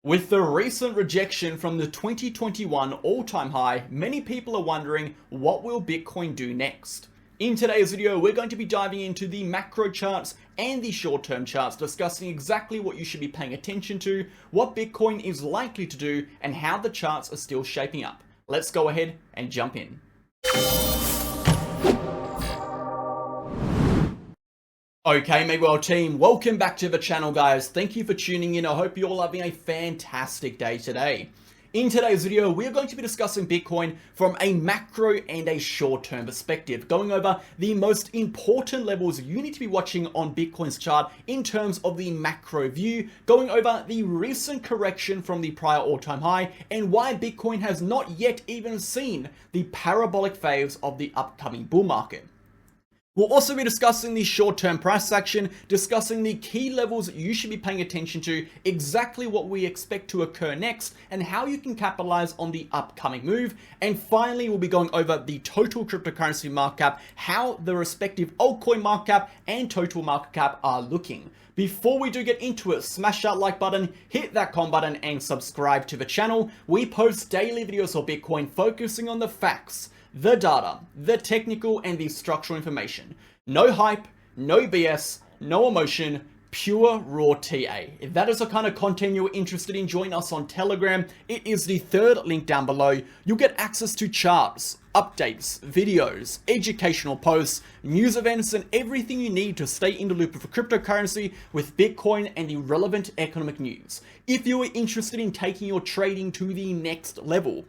With the recent rejection from the 2021 all-time high, many people are wondering, what will Bitcoin do next? In today's video, we're going to be diving into the macro charts and the short-term charts, discussing exactly what you should be paying attention to, what Bitcoin is likely to do, and how the charts are still shaping up. Let's go ahead and jump in. Okay, MegaWhale team, welcome back to the channel, guys. Thank you for tuning in. I hope you're all having a fantastic day today. In today's video, we're going to be discussing Bitcoin from a macro and a short-term perspective, going over the most important levels you need to be watching on Bitcoin's chart in terms of the macro view, going over the recent correction from the prior all-time high, and why Bitcoin has not yet even seen the parabolic phase of the upcoming bull market. We'll also be discussing the short-term price action, discussing the key levels that you should be paying attention to, exactly what we expect to occur next, and how you can capitalize on the upcoming move. And finally, we'll be going over the total cryptocurrency market cap, how the respective altcoin market cap and total market cap are looking. Before we do get into it, smash that like button, hit that comment button, and subscribe to the channel. We post daily videos on Bitcoin focusing on the facts, the data, the technical, and the structural information. No hype, no BS, no emotion, pure raw TA. If that is the kind of content you're interested in, join us on Telegram. It is the third link down below. You'll get access to charts, updates, videos, educational posts, news events, and everything you need to stay in the loop of cryptocurrency with Bitcoin and the relevant economic news. If you are interested in taking your trading to the next level,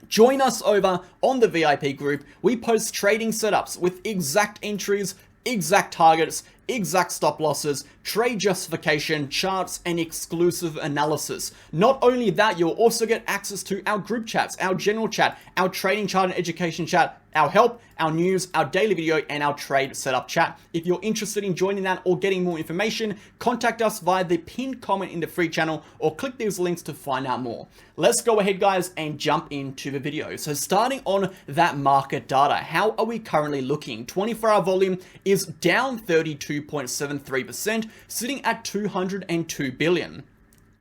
join us over on the VIP group. We post trading setups with exact entries, exact targets, exact stop losses, trade justification, charts, and exclusive analysis. Not only that, you'll also get access to our group chats, our general chat, our trading chart and education chat, our help, our news, our daily video, and our trade setup chat. If you're interested in joining that or getting more information, contact us via the pinned comment in the free channel or click these links to find out more. Let's go ahead, guys, and jump into the video. So starting on that market data, how are we currently looking? 24-hour volume is down 32.73%, sitting at 202 billion.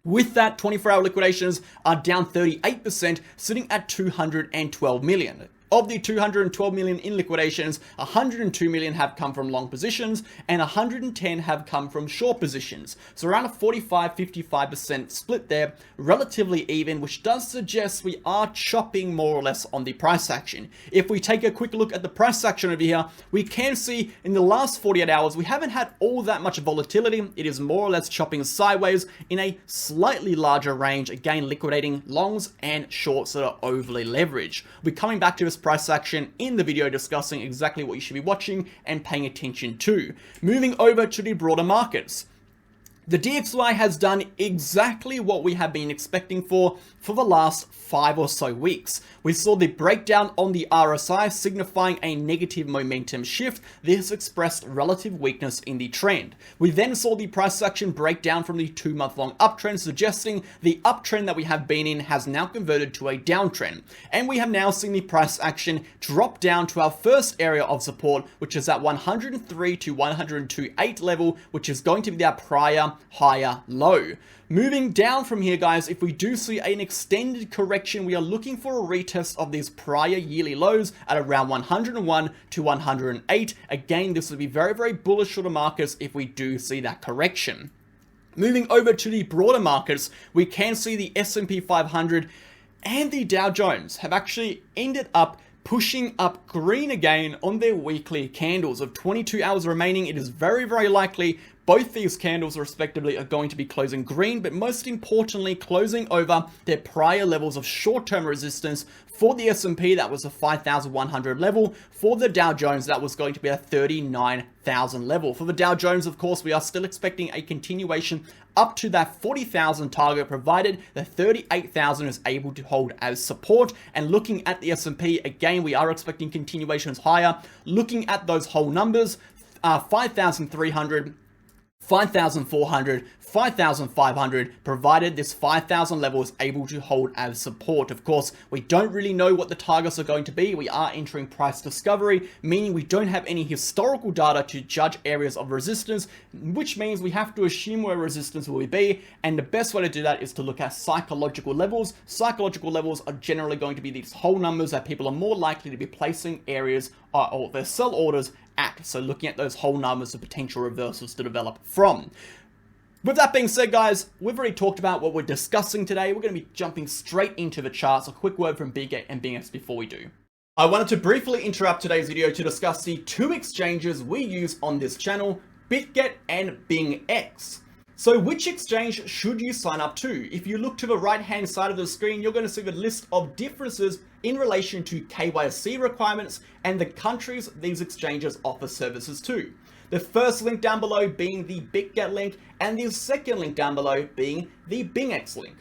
With that, 24-hour liquidations are down 38%, sitting at 212 million. Of the 212 million in liquidations, 102 million have come from long positions and 110 have come from short positions. So around a 45-55% split there, relatively even, which does suggest we are chopping more or less on the price action. If we take a quick look at the price action over here, we can see in the last 48 hours, we haven't had all that much volatility. It is more or less chopping sideways in a slightly larger range, again, liquidating longs and shorts that are overly leveraged. We're coming back to this price action in the video, discussing exactly what you should be watching and paying attention to. Moving over to the broader markets. The DXY has done exactly what we have been expecting for the last 5 or so weeks. We saw the breakdown on the RSI signifying a negative momentum shift. This expressed relative weakness in the trend. We then saw the price action break down from the 2-month-long uptrend, suggesting the uptrend that we have been in has now converted to a downtrend. And we have now seen the price action drop down to our first area of support, which is at 103 to 102.8 level, which is going to be our prior higher low. Moving down from here, guys, if we do see an extended correction, we are looking for a retest of these prior yearly lows at around 101 to 108. Again, this would be very, very bullish for the markets if we do see that correction. Moving over to the broader markets, we can see the S&P 500 and the Dow Jones have actually ended up pushing up green again on their weekly candles. Of 22 hours remaining, it is very, very likely both these candles respectively are going to be closing green, but most importantly, closing over their prior levels of short-term resistance. For the S&P, that was a 5,100 level. For the Dow Jones, that was going to be a 39,000 level. For the Dow Jones, of course, we are still expecting a continuation up to that 40,000 target, provided the 38,000 is able to hold as support. And looking at the S&P, again, we are expecting continuations higher. Looking at those whole numbers, 5,300, 5,400, 5,500, provided this 5,000 level is able to hold as support. Of course, we don't really know what the targets are going to be. We are entering price discovery, meaning we don't have any historical data to judge areas of resistance, which means we have to assume where resistance will be. And the best way to do that is to look at psychological levels. Psychological levels are generally going to be these whole numbers that people are more likely to be placing areas or their sell orders at. So looking at those whole numbers of potential reversals to develop from. With that being said, guys, we've already talked about what we're discussing today. We're going to be jumping straight into the charts. A quick word from Bitget and BingX before we do. I wanted to briefly interrupt today's video to discuss the two exchanges we use on this channel, Bitget and BingX. So which exchange should you sign up to? If you look to the right hand side of the screen, you're going to see the list of differences in relation to KYC requirements and the countries these exchanges offer services to. The first link down below being the Bitget link and the second link down below being the BingX link.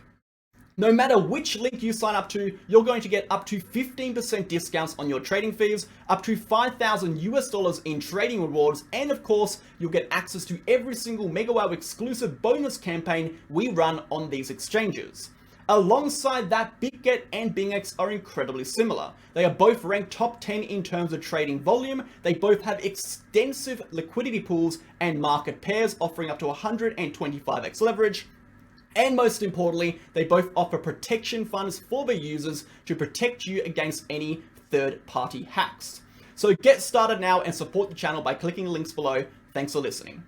No matter which link you sign up to, you're going to get up to 15% discounts on your trading fees, up to $5,000 in trading rewards, and of course, you'll get access to every single MegaWhale exclusive bonus campaign we run on these exchanges. Alongside that, Bitget and BingX are incredibly similar. They are both ranked top 10 in terms of trading volume. They both have extensive liquidity pools and market pairs offering up to 125x leverage. And most importantly, they both offer protection funds for their users to protect you against any third-party hacks. So get started now and support the channel by clicking the links below. Thanks for listening.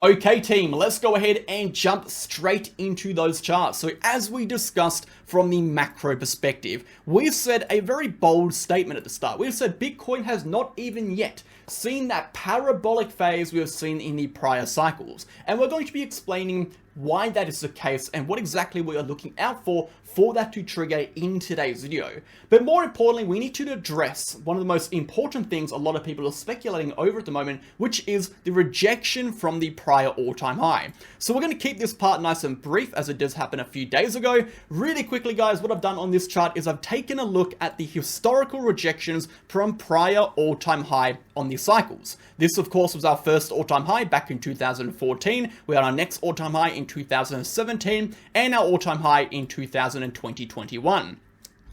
Okay team, let's go ahead and jump straight into those charts. So as we discussed from the macro perspective, we've said a very bold statement at the start. We've said Bitcoin has not even yet seen that parabolic phase we have seen in the prior cycles. And we're going to be explaining why that is the case and what exactly we are looking out for that to trigger in today's video. But more importantly, we need to address one of the most important things a lot of people are speculating over at the moment, which is the rejection from the prior all-time high. So we're going to keep this part nice and brief as it does happen a few days ago. Really quickly, guys, what I've done on this chart is I've taken a look at the historical rejections from prior all-time high on the cycles. This, of course, was our first all-time high back in 2014. We had our next all-time high in 2017 and our all-time high in 2021.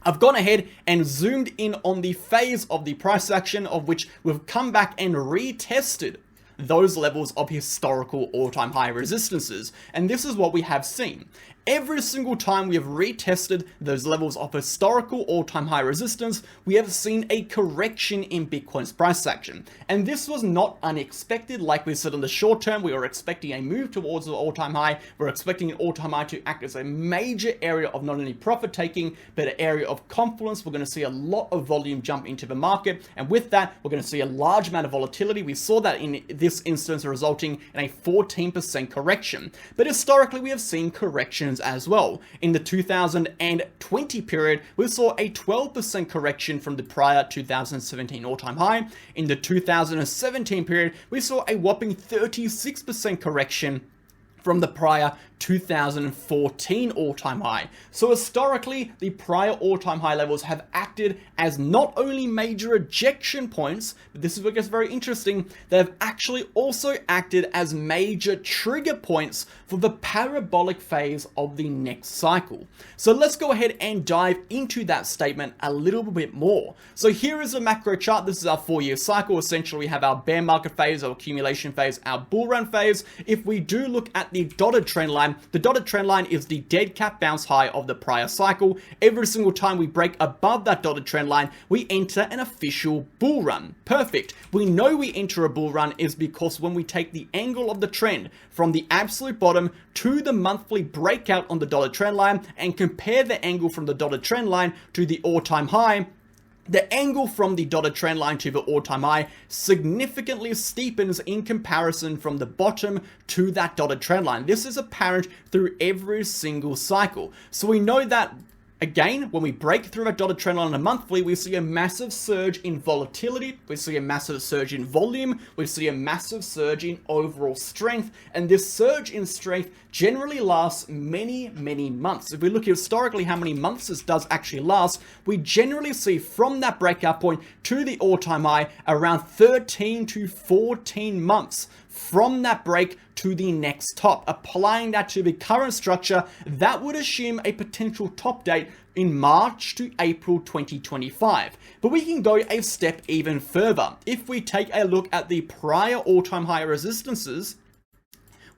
I've gone ahead and zoomed in on the phase of the price action of which we've come back and retested those levels of historical all-time high resistances. And this is what we have seen. Every single time we have retested those levels of historical all-time high resistance, we have seen a correction in Bitcoin's price action. And this was not unexpected. Like we said in the short term, we were expecting a move towards the all-time high. We're expecting an all-time high to act as a major area of not only profit taking, but an area of confluence. We're going to see a lot of volume jump into the market. And with that, we're going to see a large amount of volatility. We saw that in this instance resulting in a 14% correction. But historically, we have seen corrections as well. In the 2020 period, we saw a 12% correction from the prior 2017 all-time high. In the 2017 period, we saw a whopping 36% correction from the prior 2014 all-time high. So historically, the prior all-time high levels have acted as not only major ejection points, but this is what gets very interesting, they have actually also acted as major trigger points for the parabolic phase of the next cycle. So let's go ahead and dive into that statement a little bit more. So here is a macro chart. This is our 4-year cycle. Essentially, we have our bear market phase, our accumulation phase, our bull run phase. If we do look at the dotted trend line, the dotted trend line is the dead cat bounce high of the prior cycle. Every single time we break above that dotted trend line, we enter an official bull run. Perfect. We know we enter a bull run is because when we take the angle of the trend from the absolute bottom to the monthly breakout on the dotted trend line and compare the angle from the dotted trend line to the all-time high, the angle from the dotted trend line to the all-time high significantly steepens in comparison from the bottom to that dotted trend line. This is apparent through every single cycle. So we know that, again, when we break through a dotted trend line on a monthly, we see a massive surge in volatility, we see a massive surge in volume, we see a massive surge in overall strength, and this surge in strength generally lasts many, many months. If we look historically how many months this does actually last, we generally see from that breakout point to the all-time high around 13 to 14 months from that break to the next top. Applying that to the current structure, that would assume a potential top date in March to April 2025. But we can go a step even further. If we take a look at the prior all-time high resistances,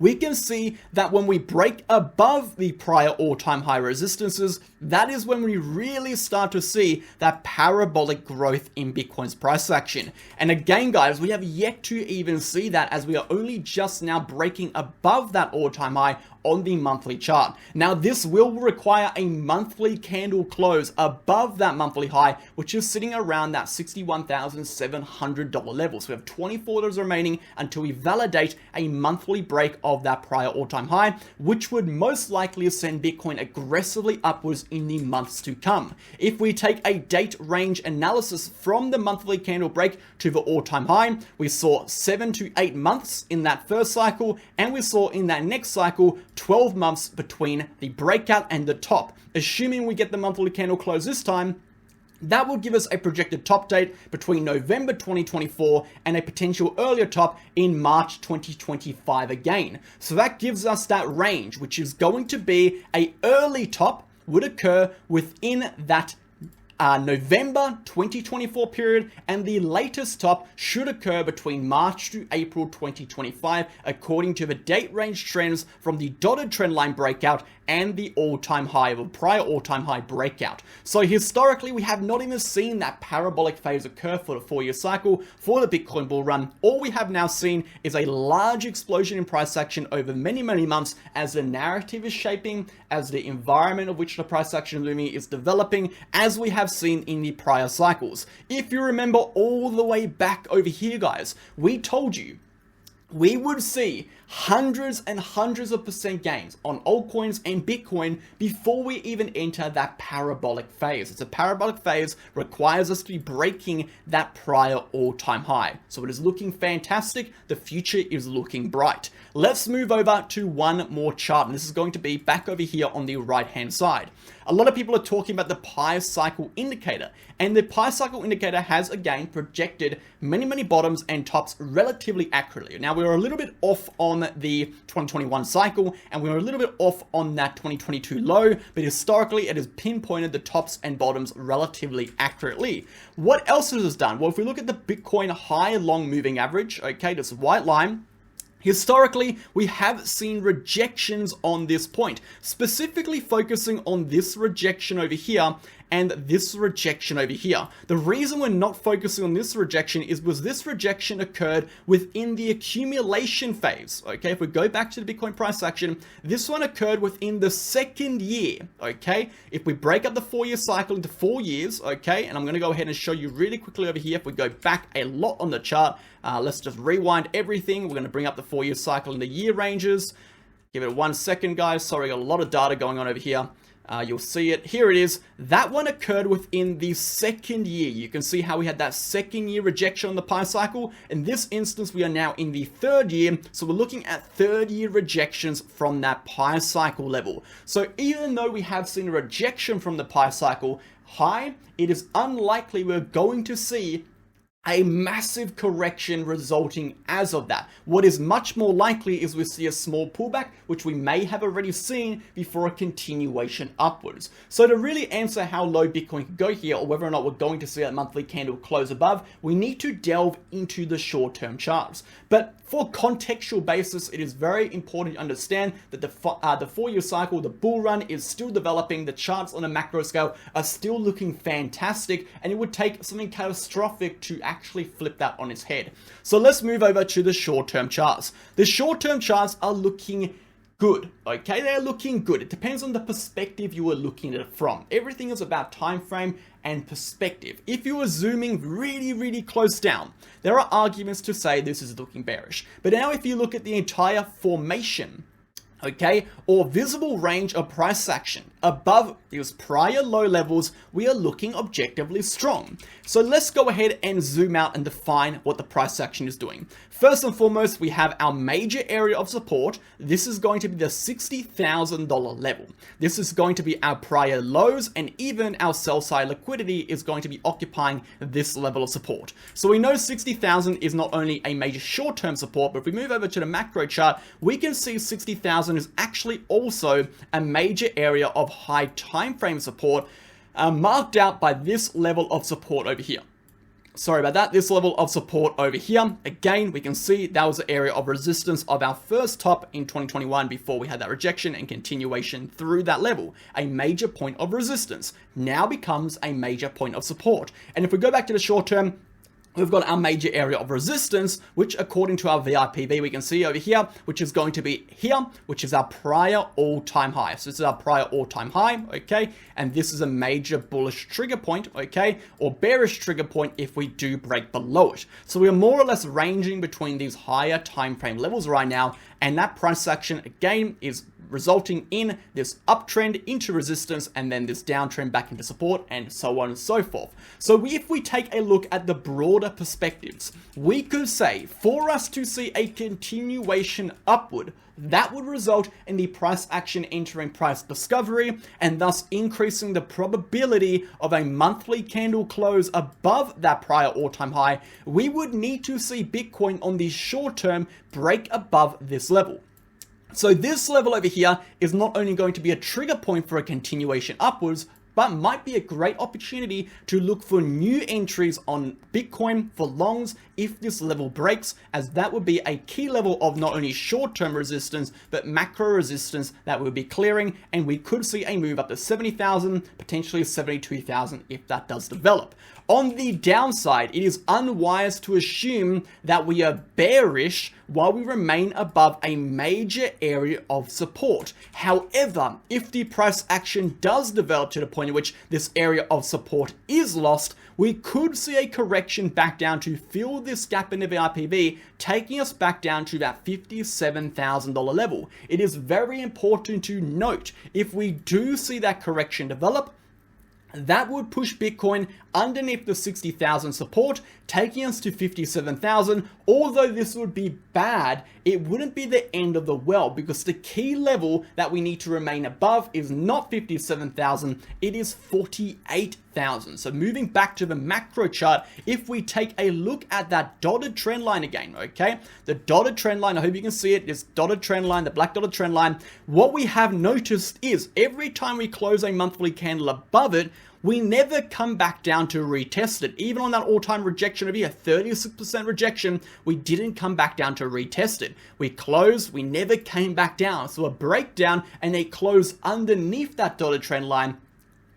we can see that when we break above the prior all-time high resistances, that is when we really start to see that parabolic growth in Bitcoin's price action. And again, guys, we have yet to even see that, as we are only just now breaking above that all-time high on the monthly chart. Now, this will require a monthly candle close above that monthly high, which is sitting around that $61,700 level. So we have 24 days remaining until we validate a monthly break of that prior all-time high, which would most likely send Bitcoin aggressively upwards in the months to come. If we take a date range analysis from the monthly candle break to the all-time high, we saw 7 to 8 months in that first cycle, and we saw in that next cycle 12 months between the breakout and the top. Assuming we get the monthly candle close this time, that will give us a projected top date between November 2024 and a potential earlier top in March 2025 again. So that gives us that range, which is going to be a early top would occur within that November 2024 period, and the latest top should occur between March to April 2025, according to the date range trends from the dotted trend line breakout and the all-time high, or prior all-time high breakout. So historically, we have not even seen that parabolic phase occur for the 4-year cycle for the Bitcoin bull run. All we have now seen is a large explosion in price action over many, many months as the narrative is shaping, as the environment of which the price action is moving is developing, as we have seen in the prior cycles. If you remember all the way back over here, guys, we told you we would see hundreds and hundreds of % gains on altcoins and Bitcoin before we even enter that parabolic phase. It's a parabolic phase, requires us to be breaking that prior all-time high. So it is looking fantastic. The future is looking bright. Let's move over to one more chart, and this is going to be back over here on the right-hand side. A lot of people are talking about the pi cycle indicator, and the pi cycle indicator has again projected many, many bottoms and tops relatively accurately. Now, we were a little bit off on the 2021 cycle, and we were a little bit off on that 2022 low, but historically it has pinpointed the tops and bottoms relatively accurately. What else has this done? Well, if we look at the Bitcoin high long moving average, okay, this white line, historically, we have seen rejections on this point, specifically focusing on this rejection over here and this rejection over here. The reason we're not focusing on this rejection is because this rejection occurred within the accumulation phase. Okay, if we go back to the Bitcoin price action, this one occurred within the second year. Okay, if we break up the 4-year cycle into 4 years, okay, and I'm going to go ahead and show you really quickly over here. If we go back a lot on the chart, let's just rewind everything. We're going to bring up the 4-year cycle into year ranges. Give it 1 second, guys. Sorry, got a lot of data going on over here. You'll see it. Here it is. That one occurred within the second year. You can see how we had that second year rejection on the pi cycle. In this instance, we are now in the third year. So we're looking at third year rejections from that pi cycle level. So even though we have seen a rejection from the pi cycle high, it is unlikely we're going to see a massive correction resulting as of that. What is much more likely is we see a small pullback, which we may have already seen before a continuation upwards. So to really answer how low Bitcoin could go here, or whether or not we're going to see that monthly candle close above, we need to delve into the short-term charts. But for contextual basis, it is very important to understand that the 4-year cycle, the bull run, is still developing. The charts on a macro scale are still looking fantastic, and it would take something catastrophic to actually flip that on its head. So let's move over to the short-term charts. The short-term charts are looking good, okay? They're looking good. It depends on the perspective you are looking at it from. Everything is about time frame and perspective. If you are zooming really, really close down, there are arguments to say this is looking bearish. But now if you look at the entire formation, okay, or visible range of price action. Above these prior low levels, we are looking objectively strong. So let's go ahead and zoom out and define what the price action is doing. First and foremost, we have our major area of support. This is going to be the $60,000 level. This is going to be our prior lows, and even our sell side liquidity is going to be occupying this level of support. So we know 60,000 is not only a major short-term support, but if we move over to the macro chart, we can see 60,000 is actually also a major area of high time frame support, marked out by this level of support over here. Sorry about that, this level of support over here. Again, we can see that was the area of resistance of our first top in 2021 before we had that rejection and continuation through that level. A major point of resistance now becomes a major point of support. And if we go back to the short term, we've got our major area of resistance, which according to our VIPV, we can see over here, which is going to be here, which is our prior all-time high. So this is our prior all-time high, okay? And this is a major bullish trigger point, okay? Or bearish trigger point if we do break below it. So we are more or less ranging between these higher time frame levels right now, and that price action, again, is resulting in this uptrend into resistance and then this downtrend back into support and so on and so forth. So if we take a look at the broader perspectives, we could say for us to see a continuation upward, that would result in the price action entering price discovery and thus increasing the probability of a monthly candle close above that prior all-time high. We would need to see Bitcoin on the short term break above this level. So this level over here is not only going to be a trigger point for a continuation upwards, but might be a great opportunity to look for new entries on Bitcoin for longs if this level breaks, as that would be a key level of not only short-term resistance, but macro resistance that will be clearing, and we could see a move up to 70,000, potentially 72,000 if that does develop. On the downside, it is unwise to assume that we are bearish while we remain above a major area of support. However, if the price action does develop to the point in which this area of support is lost, we could see a correction back down to fill this gap in the VIPV, taking us back down to that $57,000 level. It is very important to note, if we do see that correction develop, that would push Bitcoin underneath the 60,000 support, taking us to 57,000. Although this would be bad, it wouldn't be the end of the world, because the key level that we need to remain above is not 57,000, it is 48,000. So moving back to the macro chart, if we take a look at that dotted trend line again, okay? The dotted trend line, I hope you can see it, this dotted trend line, the black dotted trend line, what we have noticed is every time we close a monthly candle above it, we never come back down to retest it. Even on that all-time rejection over here, 36% rejection, we didn't come back down to retest it. We closed, we never came back down. So a breakdown and a close underneath that dotted trend line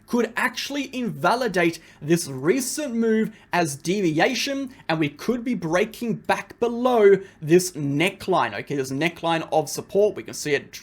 could actually invalidate this recent move as deviation, and we could be breaking back below this neckline, okay? This neckline of support, we can see it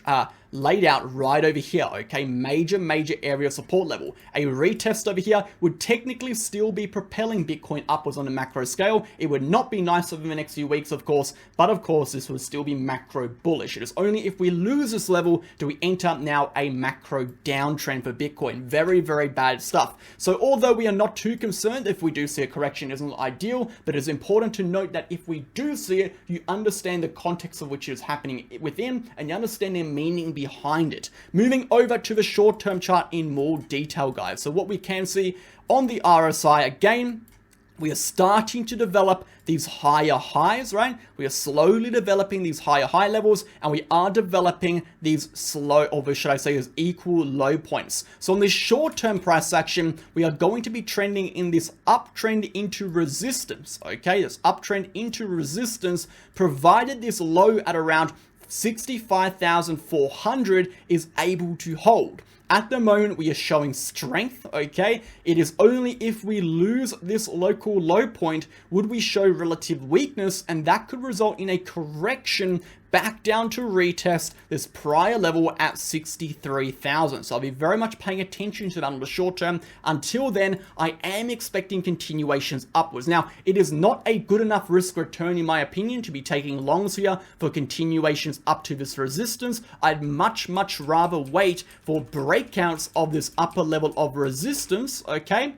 laid out right over here, okay? Major area of support level. A retest over here would technically still be propelling Bitcoin upwards on a macro scale. It would not be nice over the next few weeks, of course, but of course, this would still be macro bullish. It is only if we lose this level do we enter now a macro downtrend for Bitcoin. Very bad stuff. So although we are not too concerned if we do see a correction, isn't ideal, but it's important to note that if we do see it, you understand the context of which it is happening within, and you understand the meaning behind it. Moving over to the short-term chart in more detail, guys. So what we can see on the RSI, again, we are starting to develop these higher highs, right? We are slowly developing these higher high levels, and we are developing these slow, or should I say, as equal low points. So on this short-term price action, we are going to be trending in this uptrend into resistance, okay? This uptrend into resistance, provided this low at around 65,400 is able to hold. At the moment, we are showing strength, okay? It is only if we lose this local low point would we show relative weakness, and that could result in a correction back down to retest this prior level at 63,000. So I'll be very much paying attention to that on the short term. Until then, I am expecting continuations upwards. Now, it is not a good enough risk return in my opinion to be taking longs here for continuations up to this resistance. I'd much rather wait for breakouts of this upper level of resistance, okay,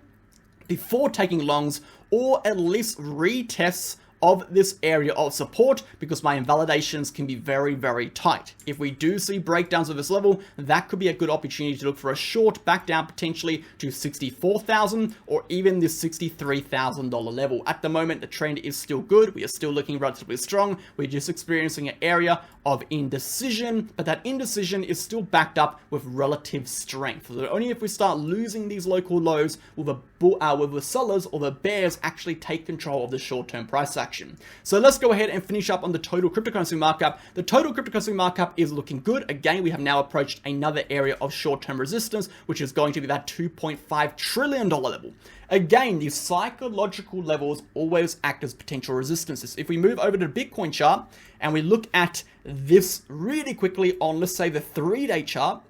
before taking longs, or at least retests of this area of support, because my invalidations can be very tight. If we do see breakdowns of this level, that could be a good opportunity to look for a short back down potentially to 64,000 or even this $63,000 level. At the moment, the trend is still good. We are still looking relatively strong. We're just experiencing an area of indecision, but that indecision is still backed up with relative strength. So only if we start losing these local lows will the sellers or the bears actually take control of the short-term price action. So let's go ahead and finish up on the total cryptocurrency markup. The total cryptocurrency markup is looking good. Again, we have now approached another area of short-term resistance, which is going to be that $2.5 trillion level. Again, these psychological levels always act as potential resistances. If we move over to the Bitcoin chart and we look at this really quickly on, let's say, the 3-day chart,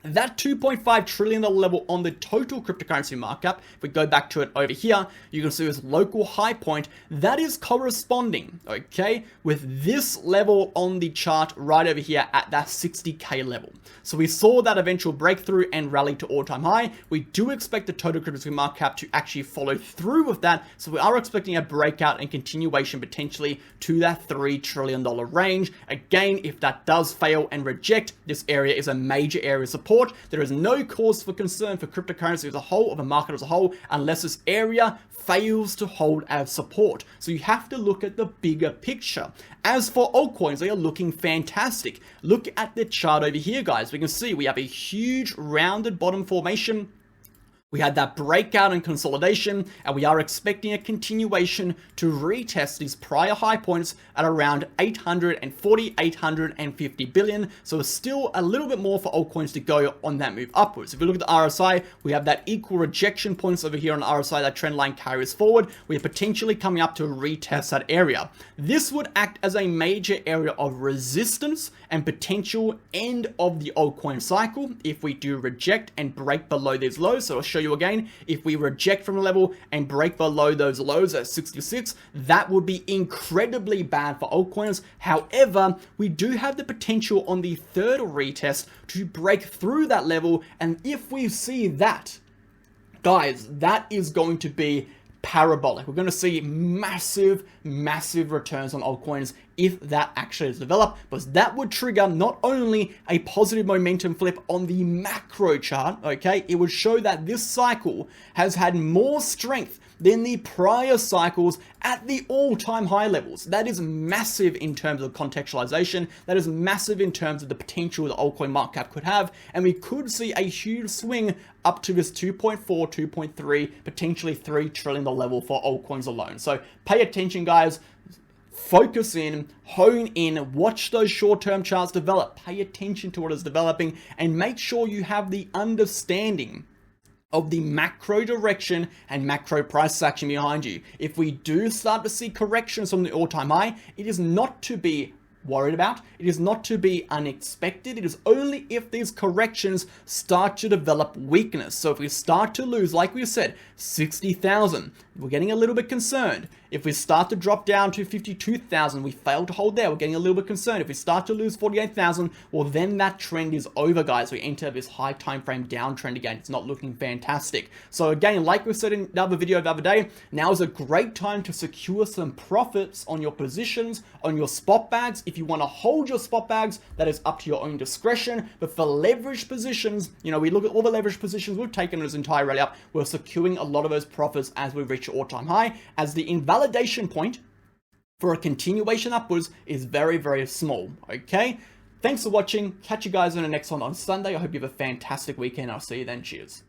that $2.5 trillion level on the total cryptocurrency markup, if we go back to it over here, you can see this local high point that is corresponding, okay, with this level on the chart right over here at that 60K level. So we saw that eventual breakthrough and rally to all-time high. We do expect the total cryptocurrency markup to actually follow through with that. So we are expecting a breakout and continuation potentially to that $3 trillion range. Again, if that does fail and reject, this area is a major area of support. There is no cause for concern for cryptocurrency as a whole, or the market as a whole, unless this area fails to hold as support. So you have to look at the bigger picture. As for altcoins, they are looking fantastic. Look at the chart over here, guys. We can see we have a huge rounded bottom formation. We had that breakout and consolidation, and we are expecting a continuation to retest these prior high points at around 840, 850 billion. So there's still a little bit more for altcoins to go on that move upwards. If we look at the RSI, we have that equal rejection points over here on the RSI. That trend line carries forward. We are potentially coming up to retest that area. This would act as a major area of resistance and potential end of the altcoin cycle if we do reject and break below these lows. So I'll show you again, if we reject from a level and break below those lows at 66, that would be incredibly bad for altcoins. However, we do have the potential on the third retest to break through that level, and if we see that, guys, that is going to be parabolic. We're going to see massive returns on altcoins if that actually is developed, because that would trigger not only a positive momentum flip on the macro chart, okay, it would show that this cycle has had more strength than the prior cycles at the all-time high levels. That is massive in terms of contextualization. That is massive in terms of the potential the altcoin market cap could have, and we could see a huge swing up to this 2.4, 2.3, potentially $3 trillion level for altcoins alone. So pay attention, guys. Focus in, hone in, watch those short-term charts develop, pay attention to what is developing, and make sure you have the understanding of the macro direction and macro price action behind you. If we do start to see corrections from the all-time high, it is not to be worried about. It is not to be unexpected. It is only if these corrections start to develop weakness. So if we start to lose, like we said, 60,000, we're getting a little bit concerned. If we start to drop down to 52,000, we fail to hold there, we're getting a little bit concerned. If we start to lose 48,000, well, then that trend is over, guys. We enter this high time frame downtrend again. It's not looking fantastic. So again, like we said in the other video the other day, now is a great time to secure some profits on your positions, on your spot bags. If you want to hold your spot bags, that is up to your own discretion. But for leveraged positions, you know, we look at all the leveraged positions we've taken this entire rally up, we're securing a lot of those profits as we reach all-time high, as the invalidation point for a continuation upwards is very small. Okay, thanks for watching. Catch you guys in the next one on Sunday. I hope you have a fantastic weekend. I'll see you then. Cheers.